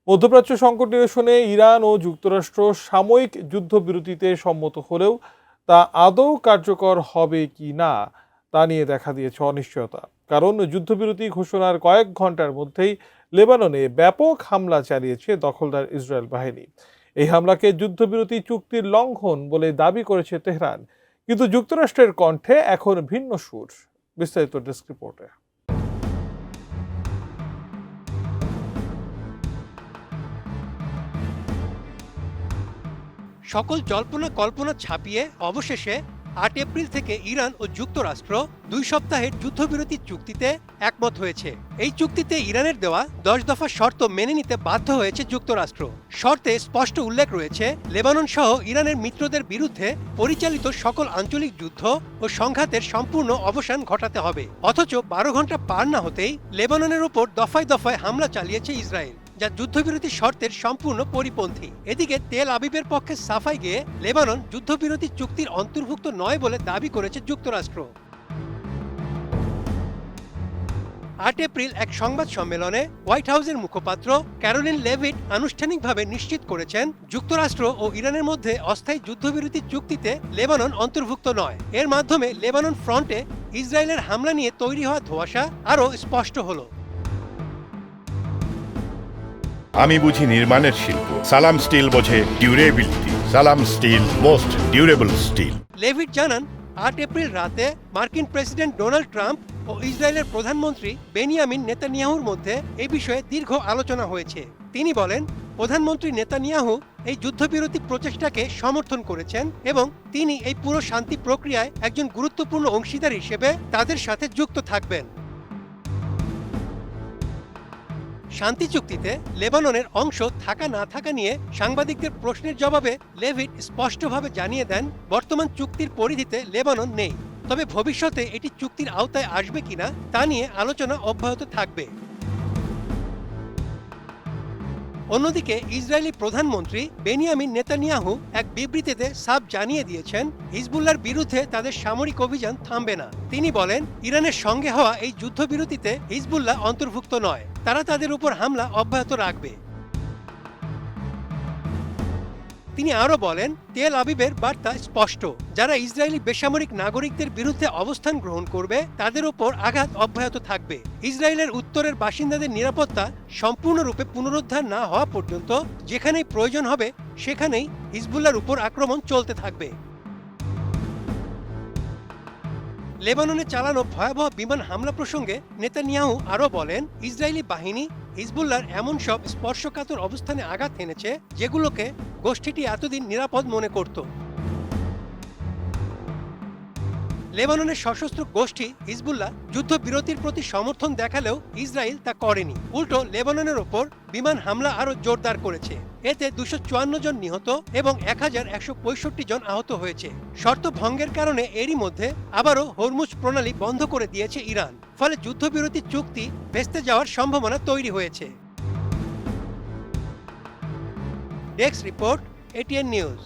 মধ্যপ্রাচ্য সংকট নিরসনে ইরান ও যুক্তরাষ্ট্র সাময়িক যুদ্ধবিরতিতে সম্মত হলেও তা আদৌ কার্যকর হবে কি না তা নিয়ে দেখা দিয়েছে অনিশ্চয়তা। কারণ যুদ্ধবিরতি ঘোষণার কয়েক ঘন্টার মধ্যেই লেবাননে ব্যাপক হামলা চালিয়েছে দখলদার ইসরায়েল বাহিনী। এই হামলাকে যুদ্ধবিরতি চুক্তির লঙ্ঘন বলে দাবি করেছে তেহরান, কিন্তু যুক্তরাষ্ট্রের কণ্ঠে এখন ভিন্ন সুর। বিস্তারিত ডেস্ক রিপোর্টে। সকল জল্পনা কল্পনা ছাপিয়ে অবশেষে ৮ এপ্রিল থেকে ইরান ও যুক্তরাষ্ট্র ২ সপ্তাহের যুদ্ধবিরতি চুক্তিতে একমত হয়েছে। এই চুক্তিতে ইরানের দেওয়া ১০ দফা শর্ত মেনে নিতে বাধ্য হয়েছে যুক্তরাষ্ট্র। শর্তে স্পষ্ট উল্লেখ রয়েছে, লেবানন সহ ইরানের মিত্রদের বিরুদ্ধে পরিচালিত সকল আঞ্চলিক যুদ্ধ ও সংঘাতের সম্পূর্ণ অবসান ঘটাতে হবে। অথচ ১২ ঘন্টা পার না হতেই লেবাননের ওপর দফায় দফায় হামলা চালিয়েছে ইসরায়েল, যা যুদ্ধবিরতি শর্তের সম্পূর্ণ পরিপন্থী। এদিকে তেল আবিবের পক্ষে সাফাই গেয়ে লেবানন যুদ্ধবিরতি চুক্তির অন্তর্ভুক্ত নয় বলে দাবি করেছে যুক্তরাষ্ট্র। ৮ এপ্রিল এক সংবাদ সম্মেলনে হোয়াইট হাউসের মুখপাত্র ক্যারোলিন লেভিট আনুষ্ঠানিকভাবে নিশ্চিত করেছেন, যুক্তরাষ্ট্র ও ইরানের মধ্যে অস্থায়ী যুদ্ধবিরতি চুক্তিতে লেবানন অন্তর্ভুক্ত নয়। এর মাধ্যমে লেবানন ফ্রন্টে ইসরায়েলের হামলা নিয়ে তৈরি হওয়া ধোঁয়াশা আরও স্পষ্ট হলো। আমি বুঝি নির্মাণের শিল্প, সালাম স্টিল বোঝে durability. Salam steel, most durable steel. লেভিট জানান, ৮ এপ্রিল রাতে মার্কিন প্রেসিডেন্ট ডোনাল্ড ট্রাম্প ও ইসরায়েলের প্রধানমন্ত্রী বেনিয়ামিন নেতানিয়াহুর মধ্যে এই বিষয়ে দীর্ঘ আলোচনা হয়েছে। তিনি বলেন, প্রধানমন্ত্রী নেতানিয়াহু এই যুদ্ধবিরতি প্রচেষ্টাকে সমর্থন করেছেন এবং তিনি এই পুরো শান্তি প্রক্রিয়ায় একজন গুরুত্বপূর্ণ অংশীদার হিসেবে তাদের সাথে যুক্ত থাকবেন। শান্তি চুক্তিতে লেবাননের অংশ থাকা না থাকা নিয়ে সাংবাদিকদের প্রশ্নের জবাবে লেভিট স্পষ্টভাবে জানিয়ে দেন, বর্তমান চুক্তির পরিধিতে লেবানন নেই, তবে ভবিষ্যতে এটি চুক্তির আওতায় আসবে কিনা তা নিয়ে আলোচনা অব্যাহত থাকবে। অন্যদিকে ইসরায়েলি প্রধানমন্ত্রী বেনিয়ামিন নেতানিয়াহু এক বিবৃতিতে সাফ জানিয়ে দিয়েছেন, হিজবুল্লাহর বিরুদ্ধে তাদের সামরিক অভিযান থামবে না। তিনি বলেন, ইরানের সঙ্গে হওয়া এই যুদ্ধবিরতিতে হিজবুল্লাহ অন্তর্ভুক্ত নয়, তারা তাদের উপর হামলা অব্যাহত রাখবে। তিনি আরও বলেন, তেল আবিবের বার্তা স্পষ্ট, যারা ইসরায়েলি বেসামরিক নাগরিকদের বিরুদ্ধে অবস্থান গ্রহণ করবে তাদের উপর আঘাত অব্যাহত থাকবে। ইসরায়েলের উত্তরের বাসিন্দাদের নিরাপত্তা সম্পূর্ণরূপে পুনরুদ্ধার না হওয়া পর্যন্ত যেখানেই প্রয়োজন হবে সেখানেই হিজবুল্লাহর উপর আক্রমণ চলতে থাকবে। লেবাননে চালানো ভয়াবহ বিমান হামলা প্রসঙ্গে নেতানিয়াহু আরও বলেন, ইসরায়েলি বাহিনী হিজবুল্লাহর এমন সব স্পর্শকাতর অবস্থানে আঘাত এনেছে যেগুলোকে গোষ্ঠীটি এতদিন নিরাপদ মনে করত। লেবাননের সশস্ত্র গোষ্ঠী হিজবুল্লাহ যুদ্ধবিরতির প্রতি সমর্থন দেখালেও ইসরায়েল তা করেনি, উল্টো লেবাননের ওপর বিমান হামলা আরও জোরদার করেছে। এতে ২৫৪ জন নিহত এবং ১১৬৫ জন আহত হয়েছে। শর্ত ভঙ্গের কারণে এরই মধ্যে আবারও হরমুজ প্রণালী বন্ধ করে দিয়েছে ইরান, ফলে যুদ্ধবিরতি চুক্তি ভেস্তে যাওয়ার সম্ভাবনা তৈরি হয়েছে। Desk report, ATN news.